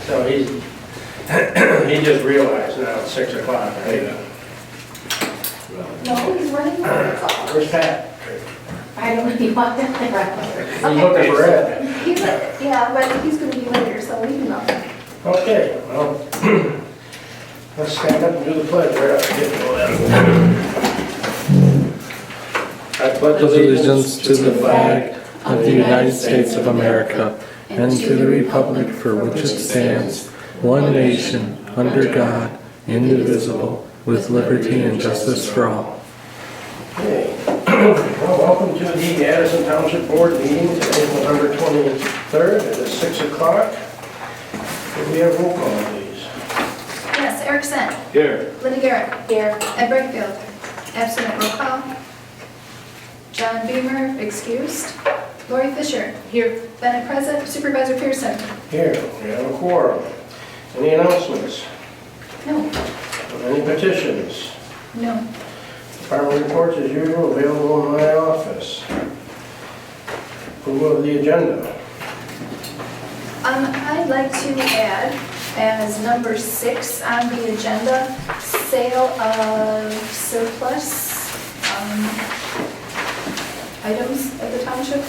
So he's, he just realized now it's 6 o'clock, right? No, he's running. Where's Pat? I don't know if you want that. He's looking for Ed. Yeah, but he's gonna be later, so leave him up. Okay, well, let's stand up and do the pledge right up. I pledge Allegiance to the flag of the United States of America and to the republic for which it stands, one nation, under God, indivisible, with liberty and justice for all. Okay, well, welcome to the Addison Township Board meeting today, November 23rd. It is 6 o'clock. Could we have roll call, please? Yes, Erickson. Here. Linda Garrett. Here. Ed Brightfield. Absent at roll call. John Beamer, excused. Lori Fisher. Here. Bennett present. Supervisor Pearson. Here, we have a quorum. Any announcements? No. Any petitions? No. Department reports as usual available in my office. Approval of the agenda. I'd like to add as number 6 on the agenda, sale of surplus items at the township.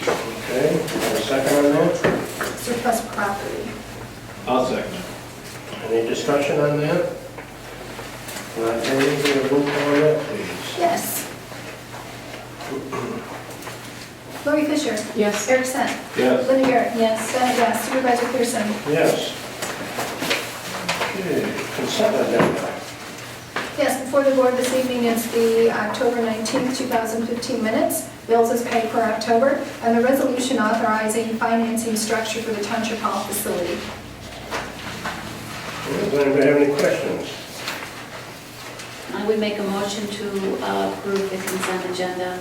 Okay, have a second on that? Surplus property. I'll second. Any discussion on that? Not hearing, can we roll call on that, please? Yes. Lori Fisher. Yes. Erickson. Yes. Linda Garrett. Yes. Bennett, yes. Supervisor Pearson. Yes. Okay, consent agenda. Yes, before the board this evening is the October 19th, 2015 minutes. Bills as paid for October, and the resolution authorizing financing structure for the Township Hall facility. Does anybody have any questions? I would make a motion to approve the consent agenda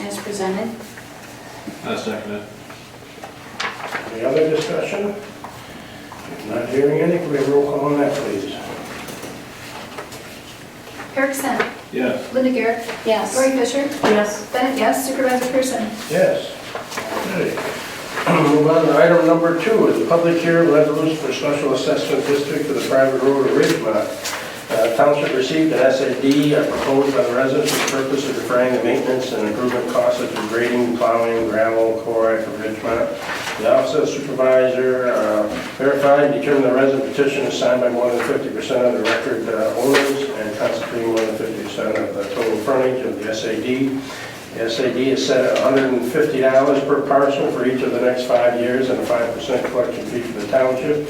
as presented. I'll second it. Any other discussion? Not hearing any, can we have roll call on that, please? Erickson. Yes. Linda Garrett. Yes. Lori Fisher. Yes. Bennett, yes. Supervisor Pearson. Yes. Okay. Move on to item number 2, is the public hearing resolution for special assessment district for the private road of Ridgemont. Township received an SAD proposed by the residents for the purpose of defraying the maintenance and improvement costs such as grading, plowing, gravel, chloride for Ridgemont. The Office of Supervisor verified and determined the resident petition is signed by more than 50% of the record owners and constituting more than 50% of the total frontage of the SAD. The SAD is set at $150 per parcel for each of the next 5 years and a 5% collection fee for the township.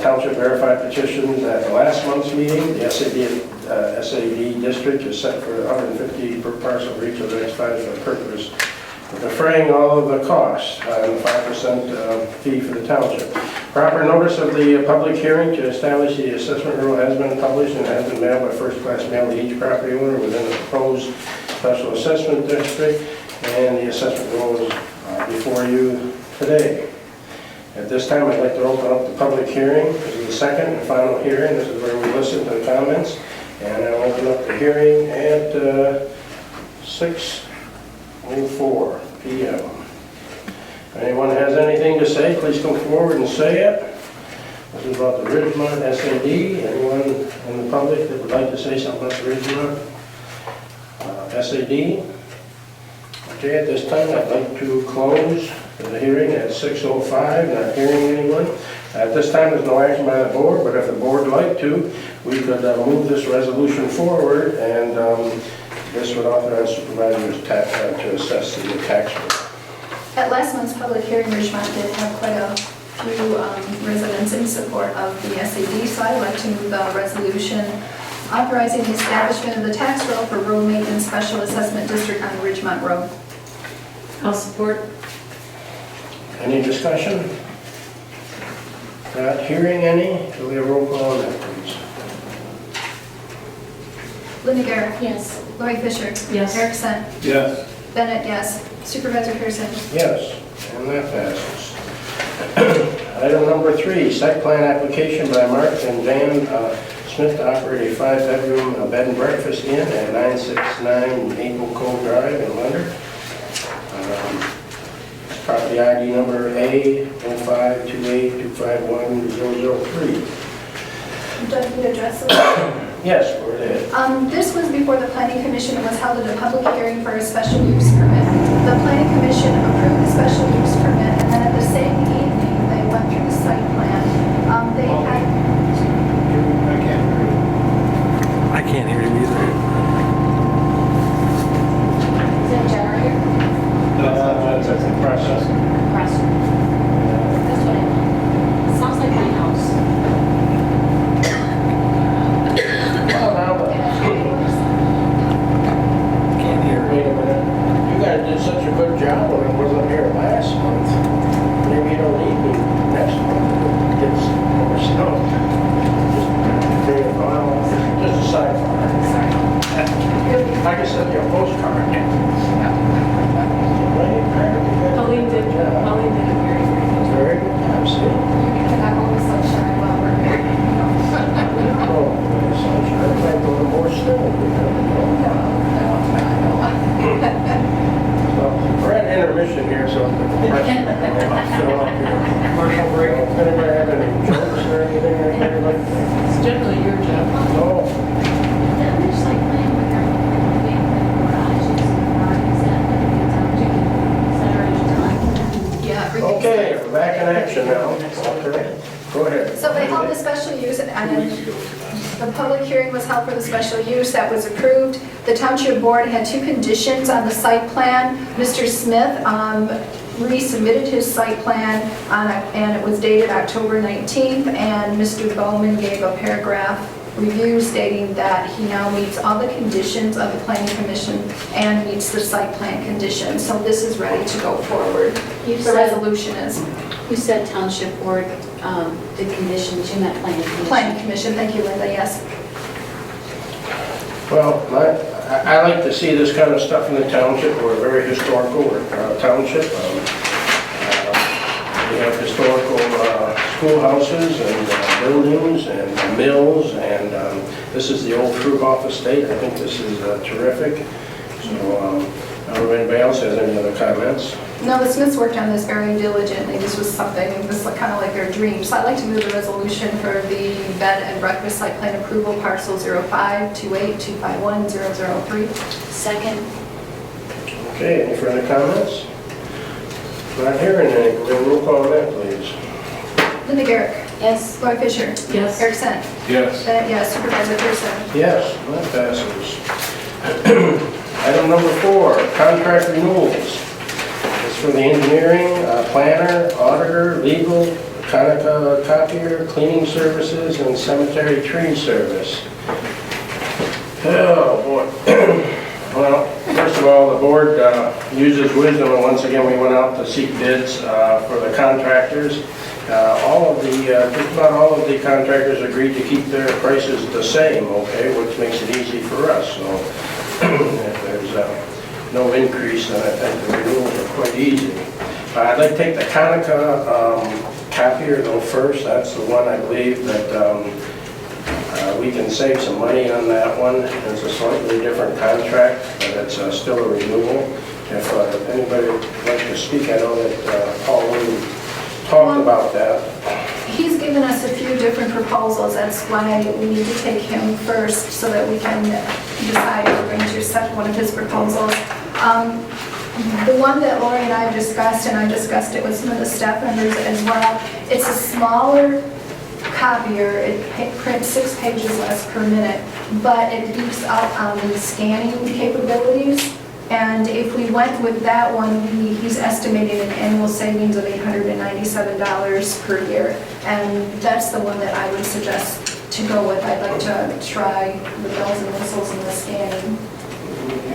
Township verified petitions at the last month's meeting. The SAD district is set for $150 per parcel for each of the next 5 years for the purpose of defraying all of the costs and the 5% fee for the township. Proper notice of the public hearing to establish the assessment rule has been published and has been mailed by first-class mail to each property owner within the proposed special assessment district, and the assessment rule is before you today. At this time, I'd like to open up the public hearing. This is the second and final hearing. This is where we listen to the comments, and I'll open up the hearing at 6:04 p.m. If anyone has anything to say, please come forward and say it. This is about the Ridgemont SAD. Anyone in the public that would like to say something about the Ridgemont SAD? Okay, at this time, I'd like to close the hearing at 6:05, not hearing anyone. At this time, there's no action by the board, but if the board would like to, we could move this resolution forward, and this would authorize supervisors to assess the tax rate. At last month's public hearing, Ridgemont did have quite a few residents in support of the SAD, so I'd like to move the resolution authorizing the establishment of the tax roll for road maintenance special assessment district on Ridgemont Road. I'll support. Any discussion? Not hearing any, so we have roll call on that, please. Linda Garrett. Yes. Lori Fisher. Yes. Erickson. Yes. Bennett, yes. Supervisor Pearson. Yes, and that passes. Item number 3, site plan application by Mark and Van Smith to operate a 5-bedroom bed and breakfast inn at 969 Maple Cove Drive in Leonard. Property ID number A0528251003. Does the address of Yes, go ahead. This was before the planning commission. It was held at a public hearing for a special use permit. The planning commission approved the special use permit, and then at the same evening, they went through the site plan. They had, I can't hear you either. Is that a generator? That's a process. Compressor. That's what I meant. Sounds like my house. Well, now, Can't hear. wait a minute. You guys did such a good job when I wasn't here last month. Maybe you don't need me next month. Get some more snow. Just bring it on. Just a sidebar. I can send you a postcard. Pauline did a very, very good Very good job, see? you can have all the sunshine while we're here. Oh, sunshine, I'd like a little more snow. Well, we're at intermission here, so the compression will fill up here. Commercial break. Anybody have any jokes or anything like that? It's generally your job. No. There's like playing with our big garages and gardens and is that already done? Yeah. Okay, we're back in action now. Okay, go ahead. So they held the special use, and the public hearing was held for the special use that was approved. The township board had two conditions on the site plan. Mr. Smith resubmitted his site plan, and it was dated October 19th, and Mr. Bowman gave a paragraph review stating that he now meets all the conditions of the planning commission and meets the site plan conditions. So this is ready to go forward. You The said, resolution is. you said township board, the conditions, you meant planning commission. Planning commission, thank you, Linda, yes. Well, I like to see this kind of stuff in the township. We're a very historical township. We have historical schoolhouses and buildings and mills, and this is the old Fruhoff estate. I think this is terrific. So, anybody else has any other comments? No, the Smiths worked on this very diligently. This was something, this was kind of like their dream. So I'd like to move the resolution for the bed and breakfast site plan approval, parcel 0528251003. Second. Okay, any further comments? Not hearing any. We'll have a roll call on that, please. Linda Garrick. Yes. Roy Fisher. Yes. Eric Sent. Yes. Bennett, yes. Supervisor Pearson. Yes, that passes. Item number 4, contract renewals. It's for the engineering, planner, auditor, legal, Konica copier, cleaning services, and cemetery tree service. Oh, boy. Well, first of all, the board uses wisdom, and once again, we went out to seek bids for the contractors. Just about all of the contractors agreed to keep their prices the same, okay, which makes it easy for us. So if there's no increase, then I think the renewals are quite easy. I'd like to take the Konica copier though first. That's the one I believe that we can save some money on that one. It's a slightly different contract, but it's still a renewal. If anybody would like to speak, I know that Paul Wood talked about that. He's given us a few different proposals. That's why we need to take him first so that we can decide if we're going to accept one of his proposals. The one that Lori and I discussed, and I discussed it with some of the staff members as well, it's a smaller copier. It prints 6 pages less per minute, but it beefs up on the scanning capabilities. And if we went with that one, he's estimating an annual savings of $897 per year. And that's the one that I would suggest to go with. I'd like to try the bells and whistles and the scanning.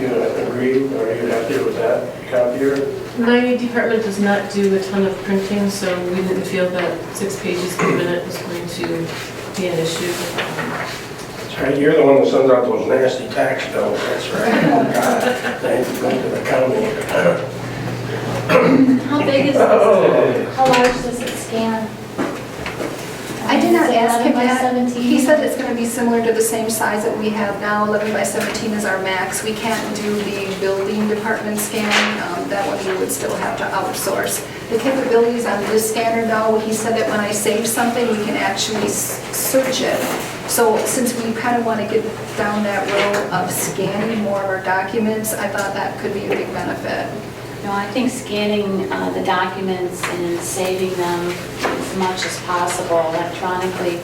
You agree, or are you happy with that copier? My department does not do a ton of printing, so we didn't feel that 6 pages per minute was going to be an issue. That's right, you're the one that sends out those nasty tax bills, that's right. Oh, God, thanks for going to the county. How big is this? How large does it scan? I I did not Is it ask him 11 by that. 17? He said it's going to be similar to the same size that we have now. 11 by 17 is our max. We can't do the building department scanning. That one we would still have to outsource. The capabilities on this scanner, though, he said that when I save something, we can actually search it. So since we kind of want to get down that road of scanning more of our documents, I thought that could be a big benefit. No, I think scanning the documents and saving them as much as possible electronically.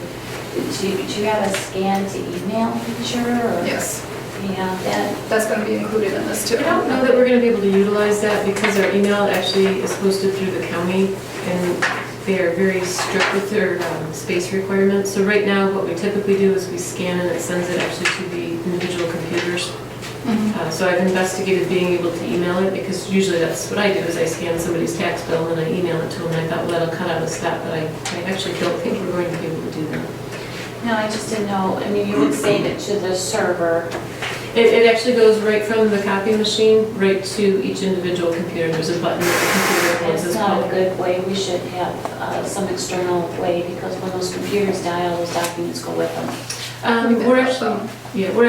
Do you have a scan to email feature? Or? Yes, Yeah, that, that's going to be included in this too. I don't know that we're going to be able to utilize that because our email actually is hosted through the county and they are very strict with their space requirements. So right now, what we typically do is we scan and it sends it actually to the individual computers. So I've investigated being able to email it because usually that's what I do is I scan somebody's tax bill and then I email it to them. And I thought, well, that'll cut out a step, but I actually don't think we're going to be able to do that. no, I just didn't know. I mean, you would save it to the server. It actually goes right from the copy machine right to each individual computer. There's a button that the computer It's closes. not a good way. We should have some external way because when those computers die, all those documents go with them. We're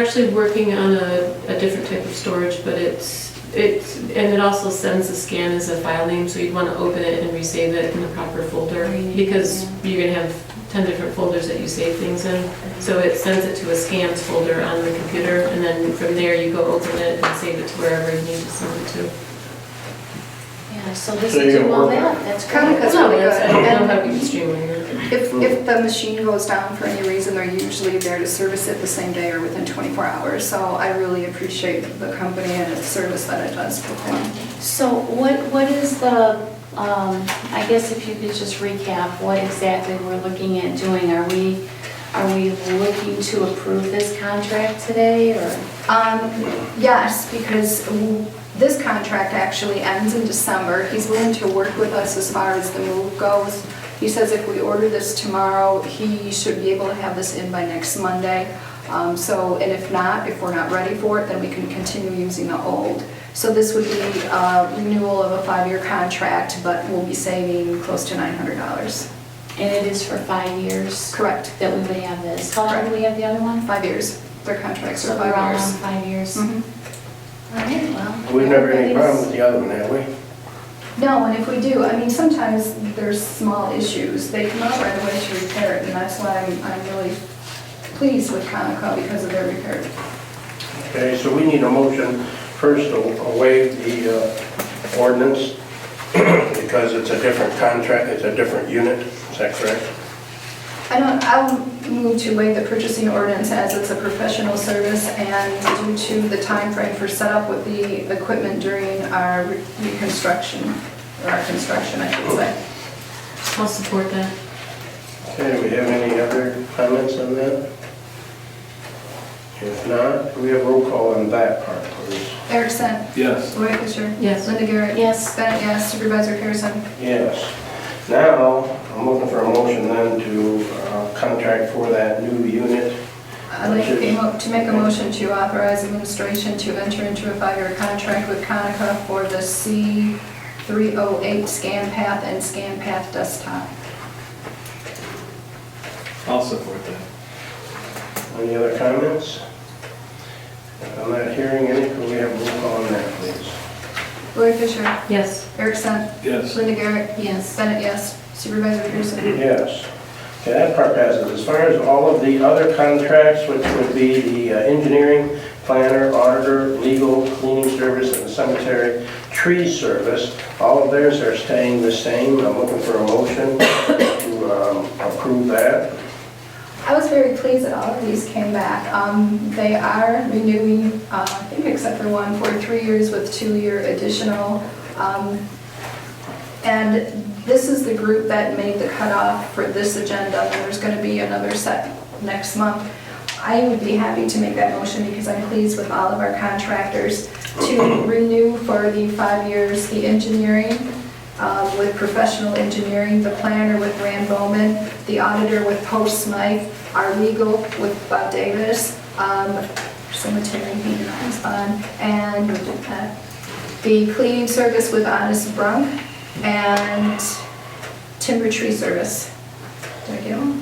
actually working on a different type of storage, but it also sends a scan as a file name, so you'd want to open it and resave it in the proper folder because you're going to have 10 different folders that you save things in. So it sends it to a scans folder on the computer, and then from there you go open it and save it to wherever you need to send it to. Yeah, so this So is you're all working- that. That's Kind of great. That's really good. I don't know how we can streamline that. If the machine goes down for any reason, they're usually there to service it the same day or within 24 hours. So I really appreciate the company and its service that it does perform. So what is the, I guess if you could just recap what exactly we're looking at doing. Are we looking to approve this contract today or? Yes, because this contract actually ends in December. He's willing to work with us as far as the move goes. He says if we order this tomorrow, he should be able to have this in by next Monday. And if we're not ready for it, then we can continue using the old. So this would be a renewal of a 5-year contract, but we'll be saving close to $900. And it is for 5 years Correct. that we would have this. How long do we have the other one? 5 years. Their contracts So are we're 5 all on years. 5 years. Mhm. All right, well. We've never had any problem with the other one, have we? No, and if we do, I mean, sometimes there's small issues. They come out right away to repair it, and that's why I'm really pleased with Conoco because of their repair. Okay, so we need a motion first to waive the ordinance because it's a different contract, it's a different unit, is that correct? I'll move to waive the purchasing ordinance as it's a professional service and due to the time frame for setup with the equipment during our reconstruction, or our construction, I should say. I'll support that. Okay, do we have any other comments on that? If not, we have roll call on that part, please. Erickson. Yes. Lori Fisher. Yes. Linda Garrett. Yes. Bennett, yes. Supervisor Pearson. Yes. Now, I'm looking for a motion then to contract for that new unit. I'd like to make a motion to authorize administration to enter into a 5-year contract with Conoco for the C308 Scan Path and Scan Path Desktop. I'll support that. Any other comments? I'm not hearing any, could we have roll call on that, please? Lori Fisher. Yes. Erickson. Yes. Linda Garrett. Yes. Bennett, yes. Supervisor Pearson. Yes. Okay, that part passes. As far as all of the other contracts, which would be the engineering, planner, auditor, legal, cleaning service, and cemetery tree service, all of theirs are staying the same. I'm looking for a motion to approve that. I was very pleased that all of these came back. They are renewing, I think except for one, for 3 years with 2-year additional. And this is the group that made the cutoff for this agenda, and there's going to be another set next month. I would be happy to make that motion because I'm pleased with all of our contractors to renew for the 5 years the engineering with professional engineering, the planner with Rand Bowman, the auditor with Post Smythe, our legal with Bob Davis, cemetery heating on fund, and the cleaning service with Honest Brunk, and timber tree service. Thank you.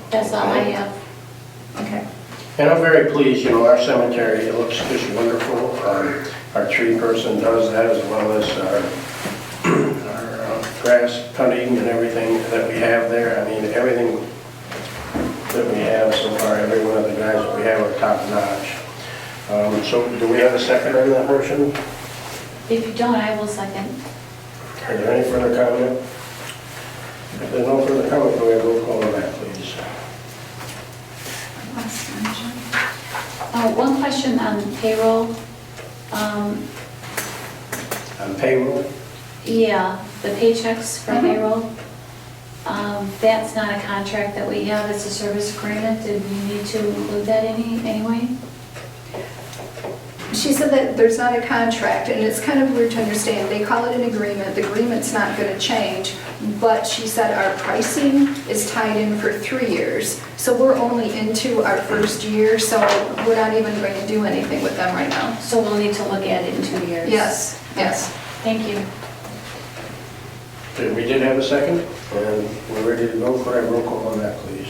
That's all I have. Okay. And I'm very pleased, you know, our cemetery, it looks just wonderful. Our tree person does that as well as our grass cutting and everything that we have there. I mean, everything that we have so far, every one of the guys that we have are top notch. So do we have a second on that motion? If you don't, I will second. Are there any further comment? If there's no further comment, do we have a roll call on that, please? One question on payroll. On payroll? Yeah, the paychecks for payroll. That's not a contract that we have, it's a service agreement. Did we need to include that anyway? She said that there's not a contract, and it's kind of weird to understand. They call it an agreement. The agreement's not going to change, but she said our pricing is tied in for 3 years. So we're only into our first year, so we're not even going to do anything with them right now. So we'll need to look at it in 2 years? Yes, yes. Thank you. Okay, we did have a second, and we're ready to go. Could I have a roll call on that, please?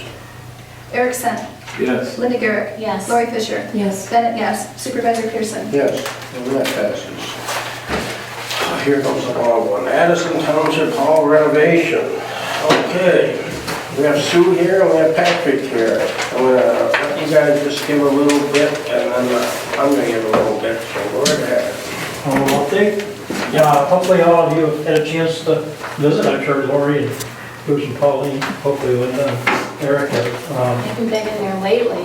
Erickson, Yes. Linda Garrett, Yes. Lori Fisher, Yes. Bennett, yes. Supervisor Pearson. Yes, and that passes. Here comes the long one. Addison Township Hall renovation. Okay, we have Sue here and we have Patrick here. I'm gonna let you guys just give a little bit, and then I'm gonna give a little bit, so go right ahead. I think, yeah, hopefully all of you have had a chance to visit. I'm sure Lori and Bruce and Pauline, hopefully Linda and Eric have. I haven't been in there lately.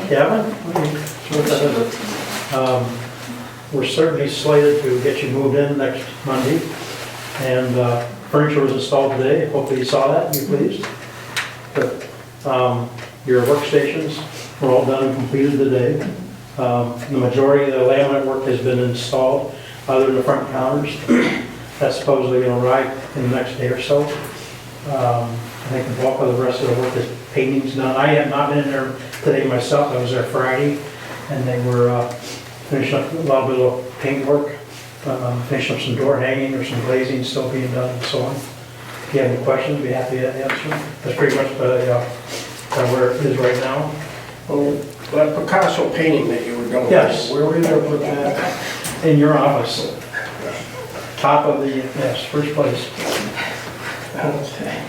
We're certainly slated to get you moved in next Monday. And furniture was installed today. Hopefully you saw that, you pleased. But, your workstations were all done and completed today. The majority of the laminate work has been installed, other than the front counters. That's supposedly going to arrive in the next day or so. I think the bulk of the rest of the work is painting's done. I have not been in there today myself. I was there Friday, and they were finishing up a little bit of paint work, finishing up some door hanging or some glazing still being done and so on. If you have any questions, I'd be happy to answer. That's pretty much where it is right now. Well, that Picasso painting that you were doing. Yes. Where were you gonna put that? In your office. Top of the, yes, first place. Okay.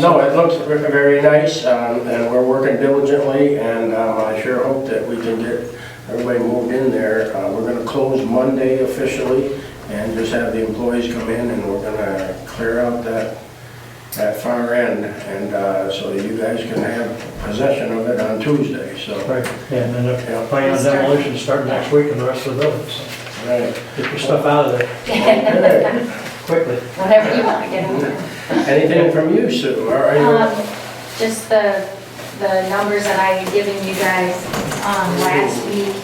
No, it looks very nice, and we're working diligently, and I sure hope that we can get everybody moved in there. We're going to close Monday officially, and just have the employees come in, and we're going to clear out that far end, and so that you guys can have possession of it on Tuesday, so. Right, and then plan on demolition starting next week in the rest of the building, so Right. get your stuff out of there quickly. Whatever you want to get on. Anything from you, Sue? Are you? Just the numbers that I had given you guys last week.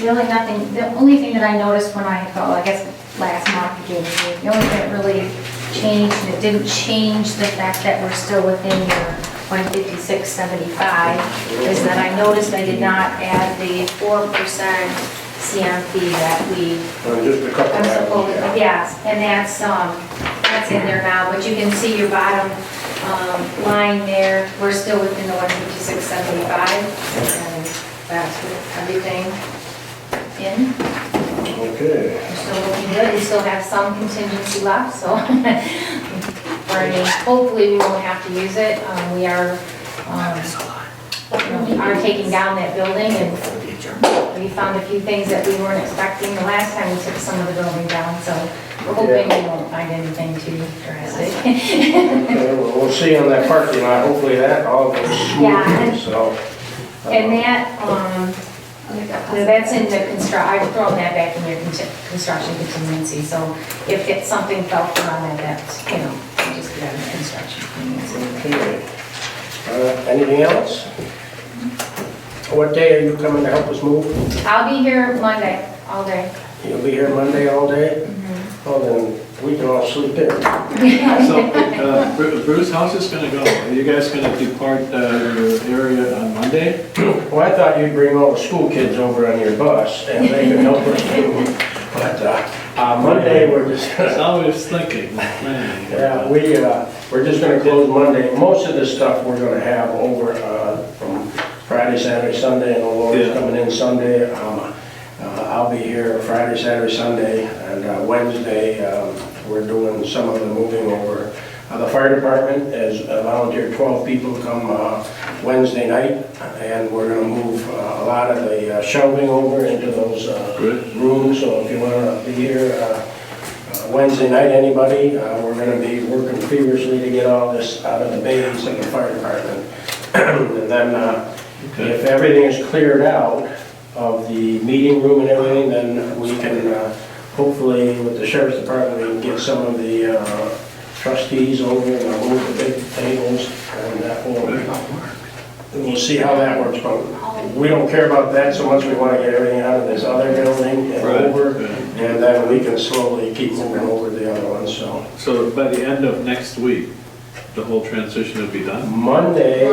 Really nothing, the only thing that I noticed when I guess last month you gave me, the only thing that really changed, and it didn't change the fact that we're still within your 156.75, is that I noticed I did not add the 4% CMP that we Just a couple I'm of supposed, items, yes, and that's in there now, but you can see your bottom line there, we're still within the 156.75, and that's with everything in. Okay. We're still looking good, we still have some contingency left, so, hopefully we won't have to use it. We are taking down that building, and we found a few things that we weren't expecting the last time we took some of the building down, so we're hoping we won't find anything too drastic. Okay, well, we'll see on that parking lot, hopefully that all goes Yeah. smoothly, so. And that's in the I've thrown that back in your construction contingency, so if something fell through on that, that's, we just get out of the construction contingency. Okay. Anything else? What day are you coming to help us move? I'll be here Monday, all day. You'll be here Monday all day? Well, then we can all sleep in. So, Bruce, how's this gonna go? Are you guys gonna depart your area on Monday? Well, I thought you'd bring all the school kids over on your bus and they could help us too. But Monday, we're just, That's all I was thinking. yeah, we're we're just gonna close Monday. Most of the stuff we're gonna have over from Friday, Saturday, Sunday, and the Lord's Yeah. coming in Sunday. I'll be here Friday, Saturday, Sunday, and Wednesday, we're doing some of the moving over. The fire department has volunteered 12 people to come Wednesday night, and we're gonna move a lot of the shelving over into those Good. rooms, so if you wanna be here Wednesday night, anybody, we're gonna be working feverishly to get all this out of the bays in the fire department. And then, if everything is cleared out of the meeting room and everything, then we can, hopefully, with the sheriff's department, we can get some of the trustees over and we'll move the big tables, and that will, we'll see how that works, but we don't care about that so much, we wanna get everything out of this other building and Right. over, Yeah. and then we can slowly keep moving over the other ones, so. So by the end of next week, the whole transition will be done? Monday,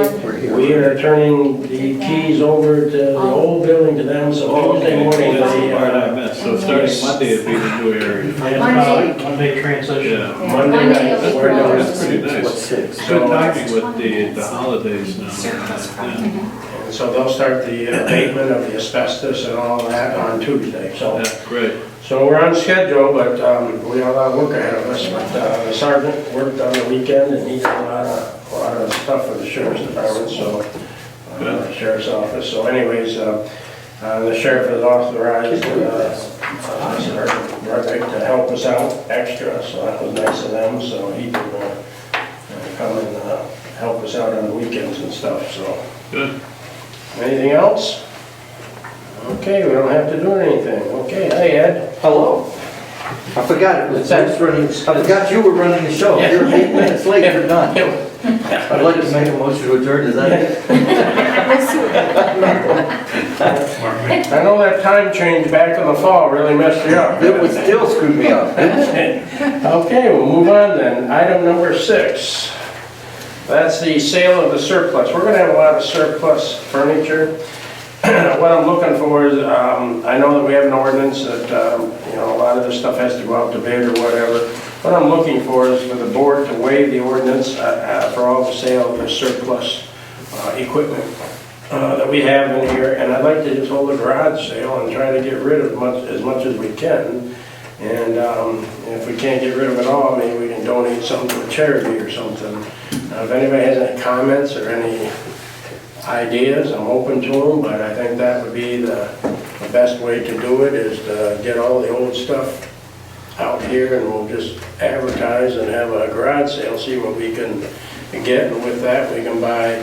we are turning the keys over to the old building to them, so Tuesday morning, That's the they, part I missed. So starting Yes. Monday, it'll be the new area. Monday. Monday transition. Yeah. Monday Monday night, will be we're doing closed. That's pretty nice. six? Good timing with the holidays now. Surplus Yeah. property. And so they'll start the abatement of the asbestos and all that on Tuesday, so. Yeah, great. So we're on schedule, but we have a lot of work ahead of us. But the sergeant worked on the weekend and he did a lot of stuff for the sheriff's department, so, the sheriff's office. So anyways, the sheriff has authorized Roderick to help us out extra, so that was nice of them. So he can come and help us out on the weekends and stuff, so. Good. Anything else? Okay, we don't have to do anything. Okay, hey Ed. Hello. I forgot it was What's that? running, I forgot you were running the show. You're 8 minutes late, you're done. I'd like to make a motion to adjourn, is that it? I know that time change back in the fall really messed you up. It would still screw me up, didn't it? Okay, we'll move on then. Item number 6. That's the sale of the surplus. We're gonna have a lot of surplus furniture. What I'm looking for is, I know that we have an ordinance that, a lot of this stuff has to go out to bid or whatever. What I'm looking for is for the board to waive the ordinance for all the sale of the surplus equipment that we have in here. And I'd like to just hold a garage sale and try to get rid of as much as we can. And if we can't get rid of it all, maybe we can donate something to a charity or something. If anybody has any comments or any ideas, I'm open to them, but I think that would be the best way to do it, is to get all the old stuff out here, and we'll just advertise and have a garage sale, see what we can get, and with that, we can buy,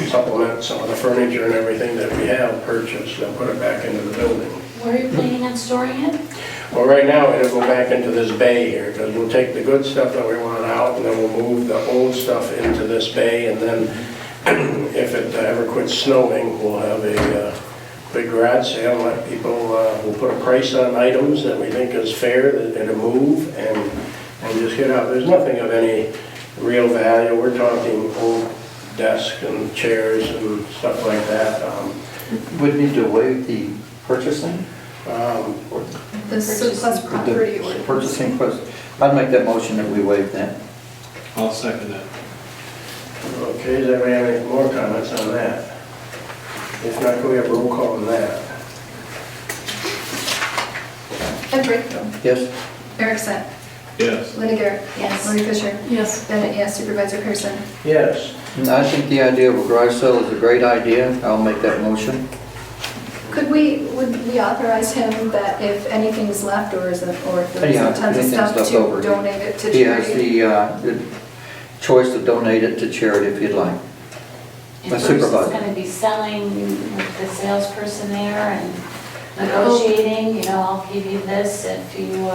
supplement some of the furniture and everything that we have purchased and put it back into the building. Where are you planning on storing it? Well, right now, it'll go back into this bay here, because we'll take the good stuff that we want out, and then we'll move the old stuff into this bay, and then if it ever quits snowing, we'll have a big garage sale, let people, we'll put a price on items that we think is fair, that it'll move, and just get out. There's nothing of any real value. We're talking old desks and chairs and stuff like that. Would need to waive the purchasing? The surplus property The ordinance. purchasing price. I'd make that motion that we waive that. I'll second that. Okay, does anybody have any more comments on that? If not, can we have a roll call on that? Ed Brightfield. Yes? Eric Set. Yes. Linda Garrett. Yes. Lori Fisher. Yes. Bennett, yes. Supervisor Pearson. Yes. And I think the idea of a garage sale is a great idea. I'll make that motion. Would we authorize him that if anything's left, or if there's Yeah, tons of anything's stuff, left to over. donate it to He has charity? the choice to donate it to charity if you'd like. And A Bruce is supervisor. going to be selling with the salesperson there and negotiating, I'll give you this if you,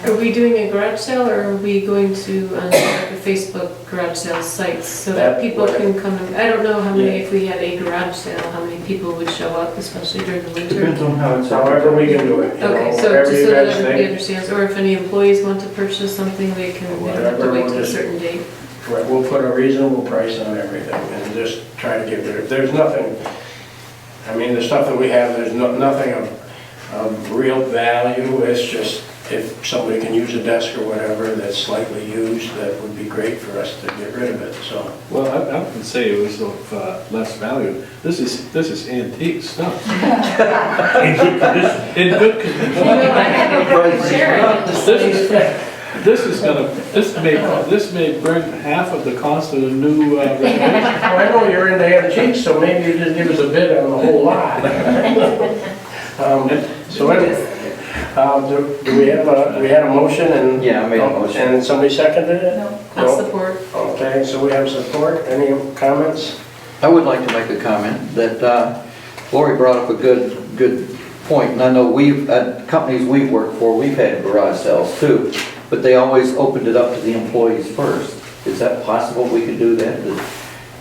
Are we doing a garage sale, or are we going to like a Facebook garage sale sites so that people can come and, I don't know how many, if we had a garage sale, how many people would show up, especially during the winter? Depends on how it's. However we can do it. Okay, so whatever just you so that guys everybody think. understands, or if any employees want to purchase something, they can, they don't have to Whatever, wait we'll till a just- certain date. Right, we'll put a reasonable price on everything and just try to get rid of, there's nothing, I mean, the stuff that we have, there's nothing of of real value. It's just, if somebody can use a desk or whatever that's slightly used, that would be great for us to get rid of it, so. Well, I wouldn't say it was of less value. This is antique stuff. In good condition. This may bring half of the cost of the new renovation. Well, I know you're into antiques, so maybe you just give us a bid on the whole lot. So anyway, do we have we had a motion and? Yeah, I made a motion. And somebody seconded it? No. I'll support. Okay, so we have support. Any comments? I would like to make a comment that Lori brought up a good point, and I know at companies we've worked for, we've had garage sales too, but they always opened it up to the employees first. Is that possible we could do that? That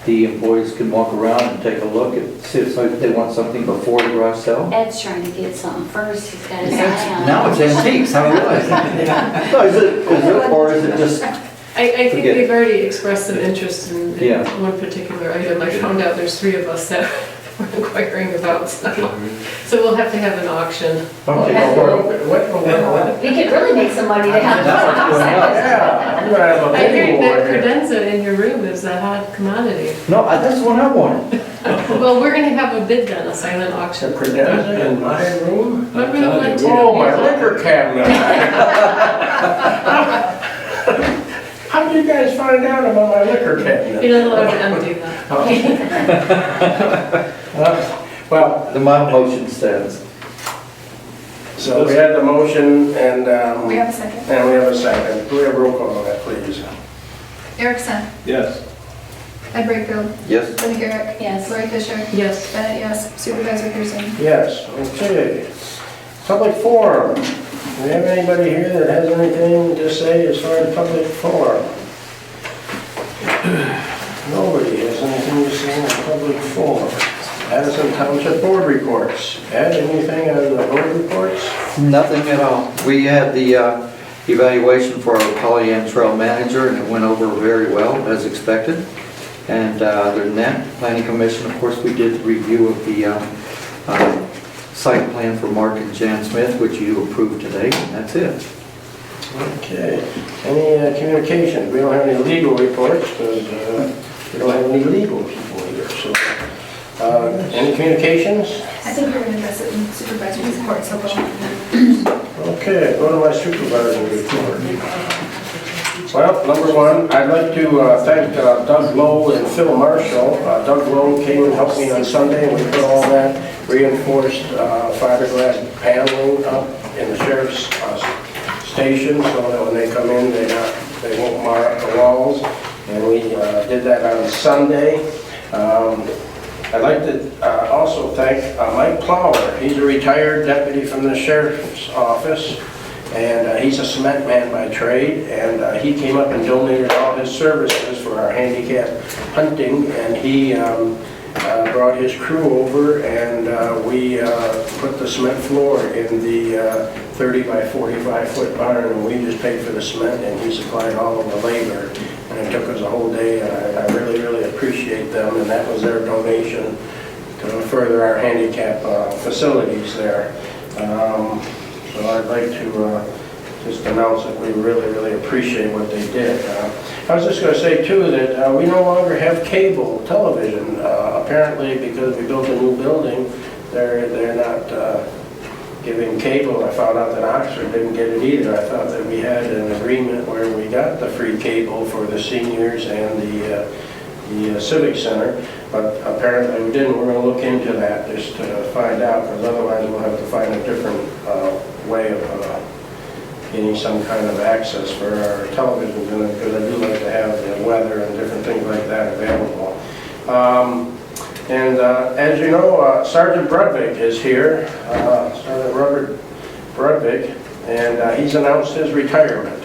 the employees can walk around and take a look at, see if they want something before the garage sale? Ed's trying to get something first, he's got his eye on it. Now it's antiques, I realize. No, is it, or is it just, I think Forget it. they've already expressed some interest in Yeah. one particular item. I found out there's 3 of us that we're inquiring about, so we'll have to have an auction. Okay, what? We could really make some money to have Now it's going up. Yeah, I'm gonna have a I hear bidding war that here. credenza in your room is a hot commodity. no, that's what I wanted. Well, we're gonna have a bid then, a silent auction. A credenza in my room? What would you like to? Oh, my liquor cabinet. How did you guys find out about my liquor cabinet? You're not allowed to empty that. Well, The my motion stands. so we had the motion and, We have a second. and we have a second. Do we have roll call on that, please? Erickson, Yes. Ed Brightfield, Yes? Linda Garrett, Yes. Lori Fisher, Yes. Bennett, yes, Supervisor Pearson. Yes, okay. Public forum. Do we have anybody here that has anything to say as far as public forum? Nobody has anything to say in the public forum. Addison Township Board reports. Ed, anything on the board reports? Nothing at all. We had the evaluation for our Pollyann Trail Manager, and it went over very well, as expected. And other than that, Planning Commission, of course, we did the review of the site plan for Mark and Jan Smith, which you approved today, and that's it. Okay. Any communications? We don't have any legal reports because we don't have any legal people here. So, any communications? I think we're gonna address it in supervisor's report, so go. Okay, go to my supervisor's report. Well, number one, I'd like to thank Doug Lowe and Phil Marshall. Doug Lowe came and helped me on Sunday, and we put all that reinforced fiberglass paneling up in the sheriff's station, so that when they come in, they won't mar up the walls. And we did that on Sunday. I'd like to also thank Mike Plower. He's a retired deputy from the sheriff's office, and he's a cement man by trade, and he came up and donated all his services for our handicap hunting, and he brought his crew over, and we put the cement floor in the 30 by 45 foot barn, and we just paid for the cement, and he supplied all of the labor, and it took us a whole day, and I really, really appreciate them, and that was their donation to further our handicap facilities there. So I'd like to just announce that we really, really appreciate what they did. I was just going to say too that we no longer have cable television. Apparently, because we built a new building, they're not giving cable. I found out that Oxford didn't get it either. I thought that we had an agreement where we got the free cable for the seniors and the Civic Center, but apparently we didn't. We're going to look into that just to find out, because otherwise we'll have to find a different way of getting some kind of access for our televisions, because I do like to have the weather and different things like that available. As you know, Sergeant Brudvig is here, Sergeant Robert Brudvig, and he's announced his retirement.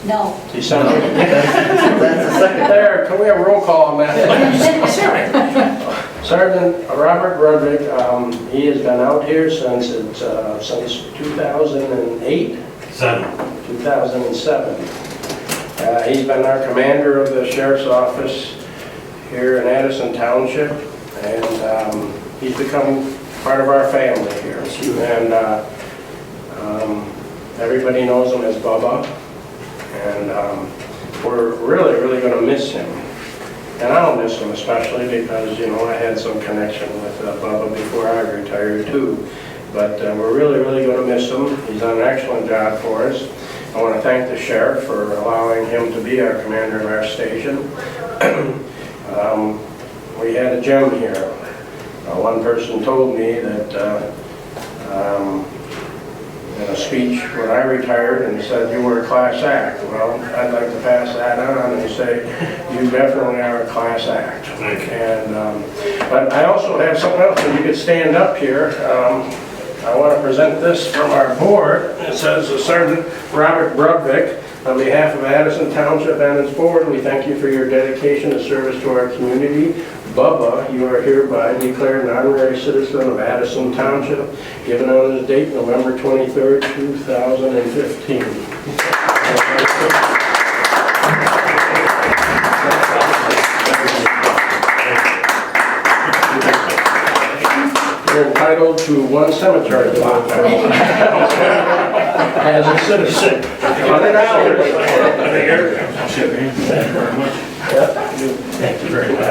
No. He sounds like That's the second. there. Can we have a roll call on that? Sergeant Robert Brudvig, he has been out here since 2008. 2007. He's been our commander of the sheriff's office here in Addison Township, and he's become part of our family here. And everybody knows him as Bubba. And we're really going to miss him. And I'll miss him especially because, you know, I had some connection with Bubba before I retired too. But we're really going to miss him. He's done an excellent job for us. I want to thank the sheriff for allowing him to be our commander of our station. We had a gem here. One person told me that in a speech when I retired, and he said, "You were a class act." Well, I'd like to pass that on and say, you definitely are a class act. And, but I also have something else, if you could stand up here. I want to present this from our board. It says, Sergeant Robert Brudvik, on behalf of Addison Township and its board, we thank you for your dedication and service to our community. Bubba, you are hereby declared an honorary citizen of Addison Township, given on this date, November 23rd, 2015. You're entitled to one cemetery plot as a citizen. $100. Thank you very much.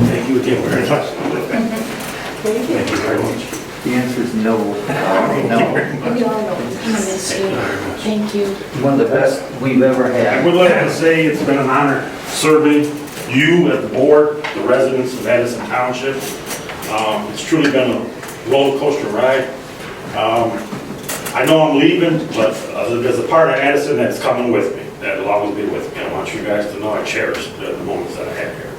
Thank you again very much. Thank you very much. The answer is no. No. We all know. Miss you. Thank you. One of the best we've ever I had. would like to say it's been an honor serving you as the board, the residents of Addison Township. It's truly been a roller coaster ride. I know I'm leaving, but there's a part of Addison that's coming with me, that will always be with me. I want you guys to know I cherish the moments that I had here.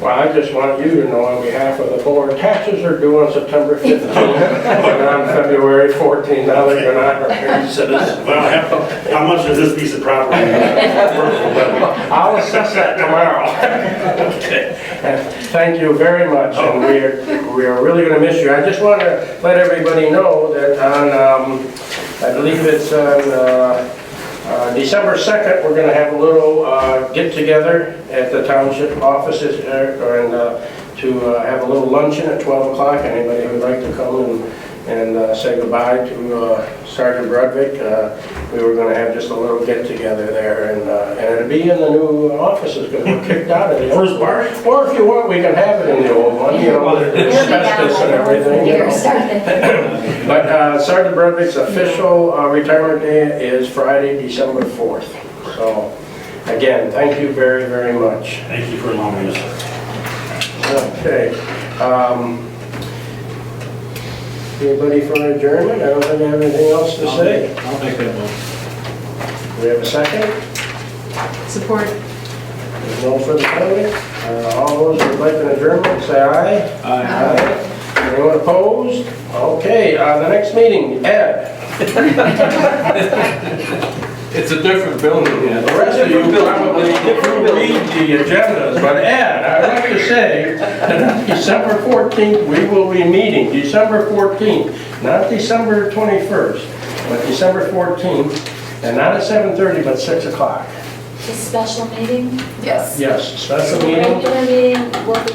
Well, I just want you to know on behalf of the board, taxes are due on September 15th and on February 14th. Now that you're not a citizen. Well, how much is this piece of property? I'll assess that tomorrow. Okay. Thank you very much, and we are really going to miss you. I just want to let everybody know that on, I believe it's on December 2nd, we're going to have a little get-together at the township offices and to have a little luncheon at 12 o'clock. Anybody who would like to come and say goodbye to Sergeant Brudvik, we were going to have just a little get-together there, and it'll be in the new offices because we're kicked out of the old one. Or if you want, we can have it in the old one, you know, asbestos and everything, you know. But Sergeant Brudvik's official retirement day is Friday, December 4th. So, again, thank you very much. Thank you for allowing me to serve. Okay. Anybody for an adjournment? I don't think I have anything else to say. I'll make that motion. We have a second? Support. There's no further comment? All those who would like an adjournment, say aye. Aye. Anyone opposed? Okay, the next meeting, Ed. It's a different building, yeah. The rest of you probably didn't read the agendas, but Ed, I'd like to say that on December 14th, we will be meeting, December 14th, not December 21st, but December 14th, and not at 7:30, but 6 o'clock. A special meeting? Yes. Yes, special meeting. Regular meeting will be